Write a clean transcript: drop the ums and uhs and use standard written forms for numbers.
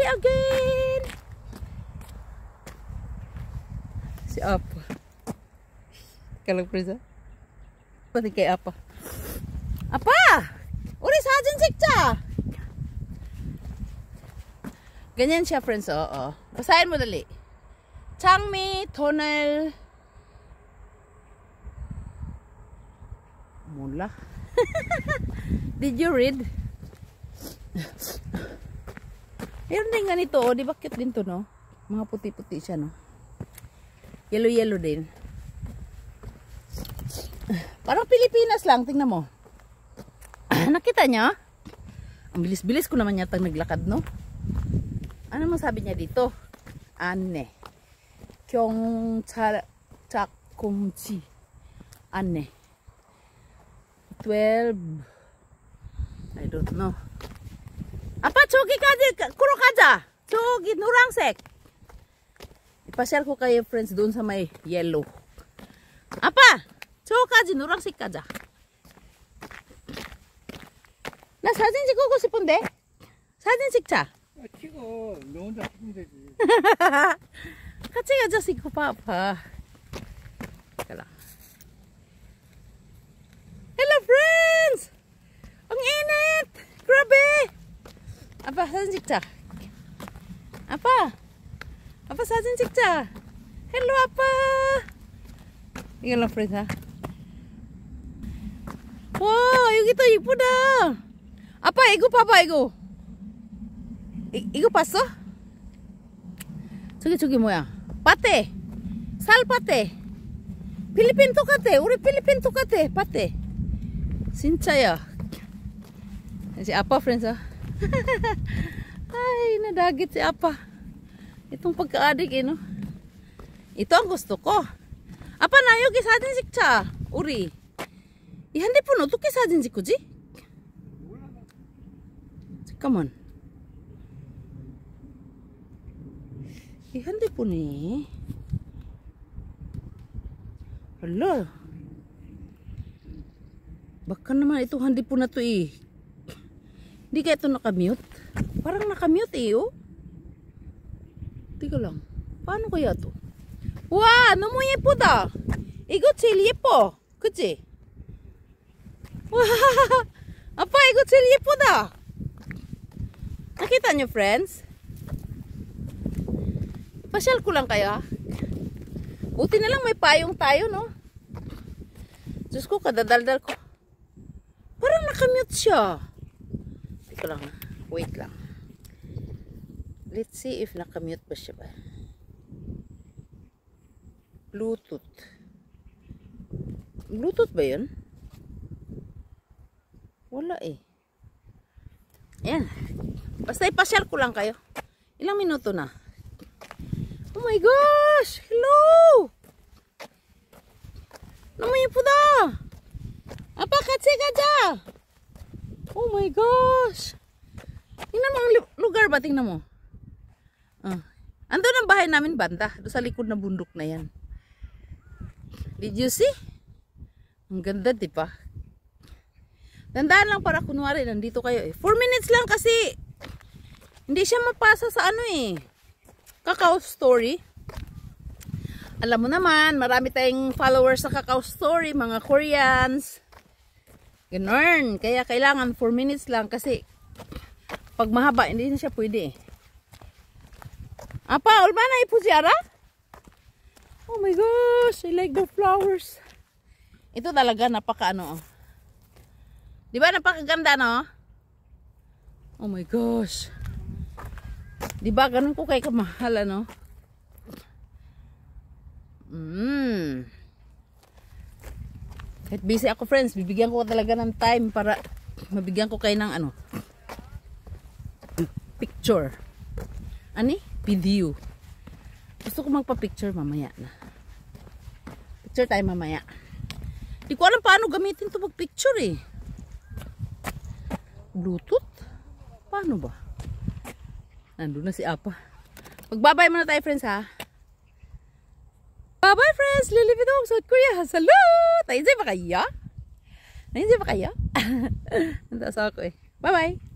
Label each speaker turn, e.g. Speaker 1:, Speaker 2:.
Speaker 1: again. Si Apa. Kalau Prisa. Pati kay Apa. Apa! Uri sajen siksa. Ganyan siya, friends. Oo. Basahin mo dali. Changmi Tunnel Mula. Did you read? Meron din ganito, oh. Di ba cute din to, no? Mga puti-puti siya, no? Yellow-yellow din. Parang Pilipinas lang, tingnan mo. Nakita niya? Ang bilis-bilis ko naman yata naglakad, no? Ano mo sabi niya dito? Anne. 경찰작공지. 안내. 12. I don't know. 아빠 저기까지 걸어 가자. 저기 노란색. 이pasyal ko kayo, friends, doon sa may yellow. 아빠 저까지 노란색 가자. 나 사진 찍고 싶은데. 사진 찍자.
Speaker 2: 찍어. 너 혼자 찍으면 되지.
Speaker 1: 같이 가자, sigo papa. Teka lang. Hello, friends! Ang init! Grabe! Apa, sa진 찍자. Apa! Apa, sa진 찍자. Hello, apa! Ikan lang, friends, ha? Wow, 여기 또 이쁘다. 아빠, 이거 봐봐, 이거. 이거 봤어? 저기 뭐야? 파테. 살 파테. 필리핀 똑같아. 우리 필리핀 똑같아. 파테. 진짜야. Si Apa, friends, ha? Ay, nadagit si Apa. Itong pagkaadik, no? Ito ang gusto ko. Apa, na 여기 사진 찍자. 우리. 이 핸드폰 어떻게 사진 찍지? 잠깐만. 이 핸드폰이 hala baka naman itong handphone na to eh hindi kaya ito nakamute parang nakamute eh oh tiga lang paano kaya to 와 너무 예쁘다 이거 제일 예뻐 그치 와 아빠 이거 제일 예쁘다 nakita nyo friends pasyal ko lang kayo ha. Buti na lang may payong tayo, no? Diyos ko, kadadaldal ko. Parang nakamute siya. Teka lang, wait lang. Let's see if nakamute pa siya ba. Bluetooth. Bluetooth ba yun? Wala eh. Ayan. Basta ipasyal ko lang kayo. Ilang minuto na? Oh my gosh! Hello! 너무 예쁘다! 아빠 같이 가자! Oh my gosh! Tingnan mo ang lugar ba? Tingnan mo. Andun ang bahay namin banda. Doon sa likod na bundok na yan. Did you see? Ang ganda, di ba? Tandaan lang para kunwari nandito kayo eh. 4 minutes lang kasi hindi siya mapasa sa ano eh. Kakao Story. Alam mo naman, marami tayong followers sa Kakao Story, mga Koreans. Ganun. Kaya kailangan 4 minutes lang kasi pag mahaba, hindi na siya pwede. Apa, 얼마나 이쁘지 알아? Oh my gosh, I like the flowers. Ito talaga napaka ano. Di ba napakaganda, no? Oh my gosh. Diba, ganun ko kay kamahal, ano? Kahit busy ako, friends, bibigyan ko talaga ng time para mabigyan ko kayo ng, ano, picture. Ani? Video. Gusto ko magpa-picture mamaya na. Picture tayo mamaya. Di ko alam paano gamitin to mag-picture, eh. Bluetooth? Paano ba? Nandun na si Apa. Magbabay muna tayo, friends, ha? Bye-bye, friends! Lily Vidong, South Korea! Salut! Nainzay ba kayo? Nainzay ba kayo? Nandas ako eh. Bye-bye!